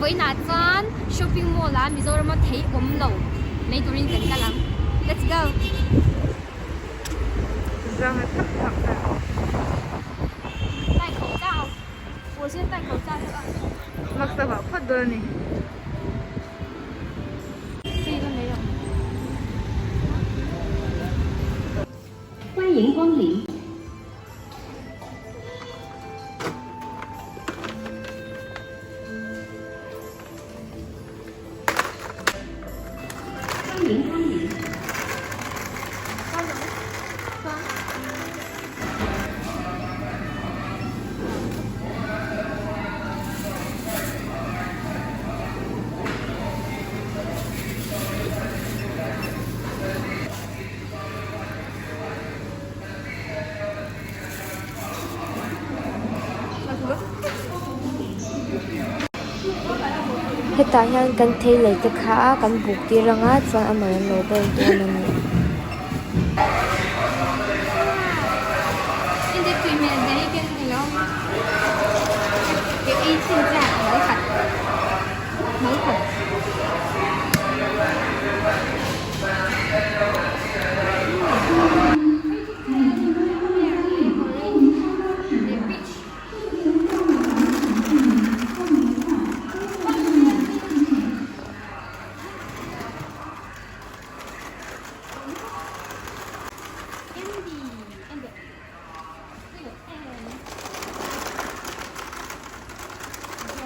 với nãy con shopping mall là Mizoram mà thấy awmlo lấy tụi mình cần cả lắm. Let's go. Ra mà thấp thấp ra. 戴口罩，我先戴口罩这个。 Mặc sao bảo phát đơn này. 这个没有。欢迎光临。欢迎光临。高冷，双。Heta hian kan thei lei te kha kan buk ti ranga chuan a mai an lo bel tu ani. In the premium đấy cái này không? Cái y xin ra mới thật. Mới thật.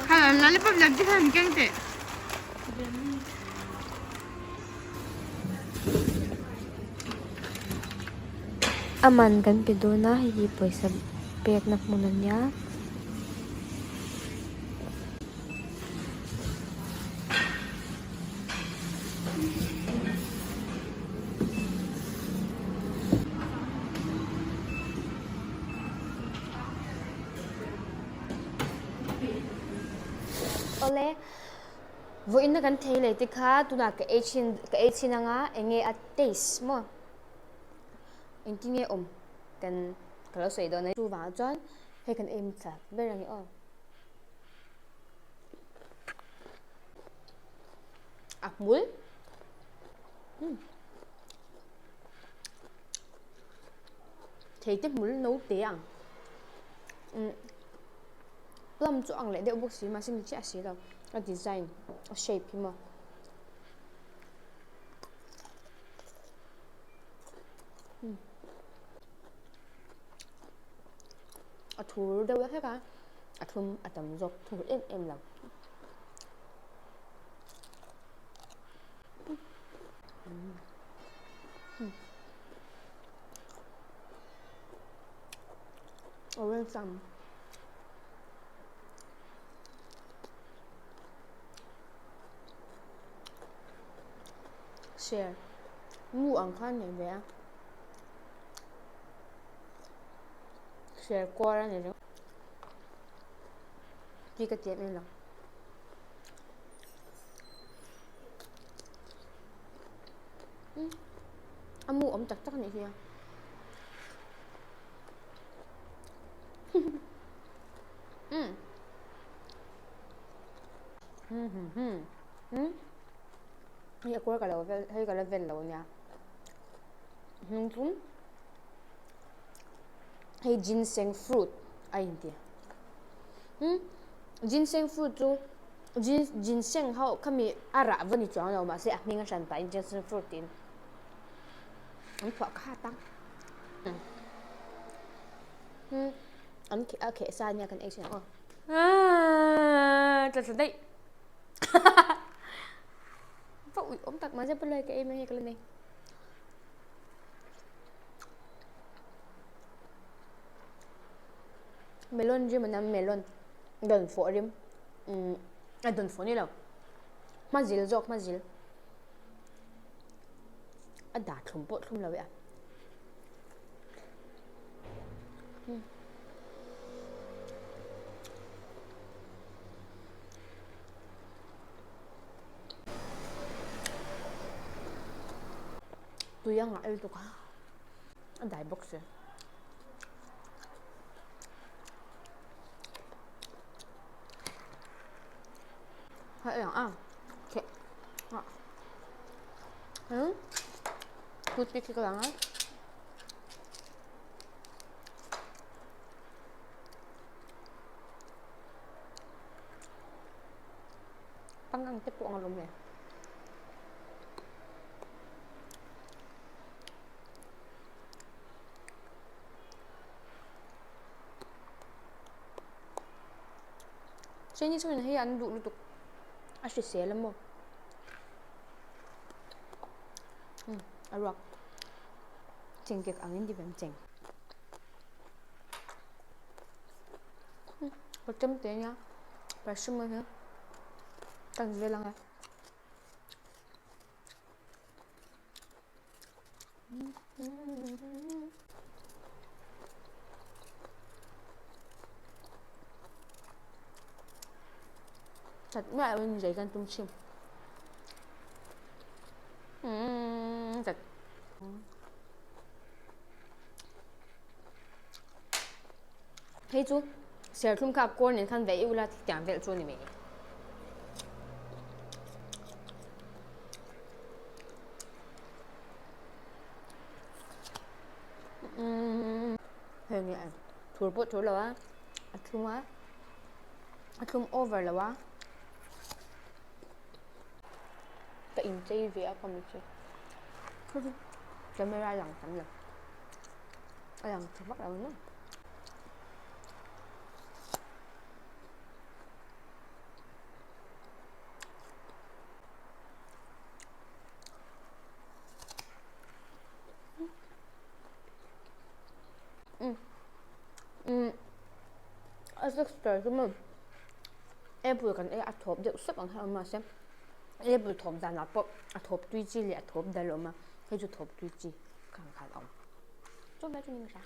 Hay là lollipop làm chứ không căng chị. Aman kan piduna hi poisa pek na munan ya. Ole vô in kan thei le ti kha tuna ka echin anga enge a taste mo in ti nge kan kala sei do na chu wa chon he kan em cha berang o akmul thei te mul no te ang plum chu ang le de bok si ma sim chi a si lo a design a shape hi ma a thur đâu hết cả a thum a tam jok thur em làm orange some share mu ang khan này vậy share qua ra này rồi đi cái tiệm này là anh mua ống chặt chắc này kìa Ini aku kalau hay kalau vel law niya. Cũng hay ginseng fruit ay hindi. Ginseng fruit tu ginseng hao kami ara vani chuan lo ma se a minga san pa ginseng fruit tin. Ang phwa kha tang. Ang okay sa niya kan action oh. Thật đấy. Ui, ống tặc mà rất lời cái em hay cái này melon chứ mà nằm melon đần phổ đi đần phổ như nào mà dil dọc mà dil đã thùng bột không là vậy tôi yang ngại tôi cả anh đại bốc rồi Hay là ok. Toothpick ko lang Panggang po ang alam niya. Chinese mình hay ăn đủ tục ăn sweet xé lắm không? Rock chỉnh kẹt ăn đi vẫn chỉnh. Có chấm té nhá. Persimmon hả? Tăng về lăng thật mẹ mình giấy gan tung chim thật hey chú share thum khap corn in khan ve ula tiang vel chu ni me hey ni thur po thur lawa athum over lawa cái in chơi về áp không được camera lần tạm lần lần thì bắt đầu nữa Asexter 그러면 애부 약간 애 아톱 이제 습 안 하면 마셈 애부 톱 다나 법 아톱 뒤지리 아톱 달로마 해주 톱 뒤지 강간 엄 좀 해주는 거야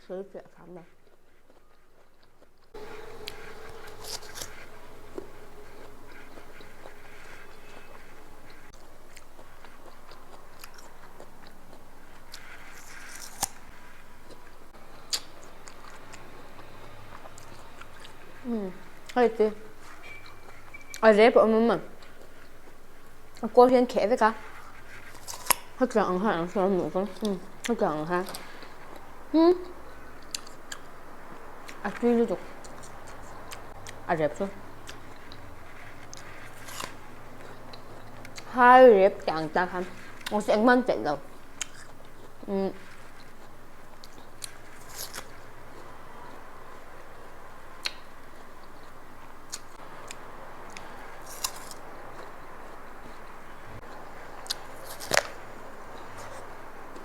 슬프야 감나 알지? 랩 엄마 cô thiên khẽ với cả hơi cận ha sao nữa con hơi cận ha truy liên tục 랩 thôi hai 랩 càng ta ham một sẽ mang chạy đâu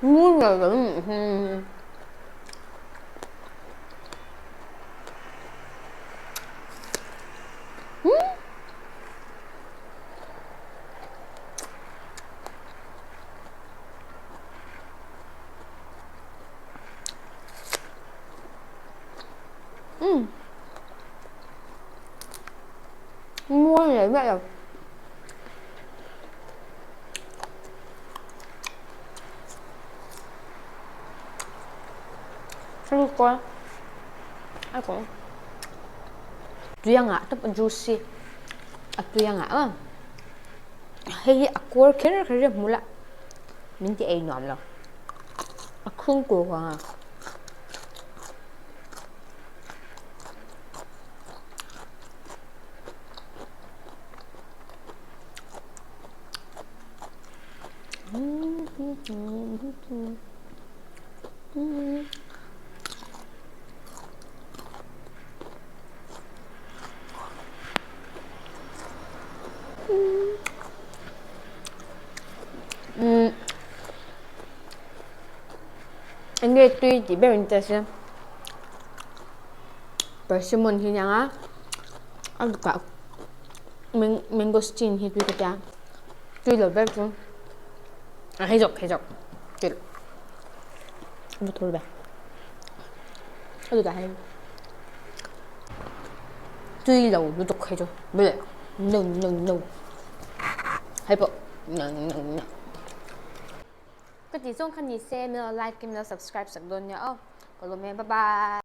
muốn rồi mua vậy vậy rồi sao coi ai cũng tuy nga tập juicy tuy nga hay aqua kena kaya mula minti ay nom lo akung ko nga anh nghe tuy chỉ biết mình ta xem Persimmon thì nhang á ăn cả Mangosteen thì tuy cái tuy là bé chứ hay dọc tuy một thôi bé 어디가 해 tuy là nó tục hay rồi bây giờ no hay bộ no cái gì xong khăn gì xem like kênh subscribe sẵn luôn nhá còn luôn bye bye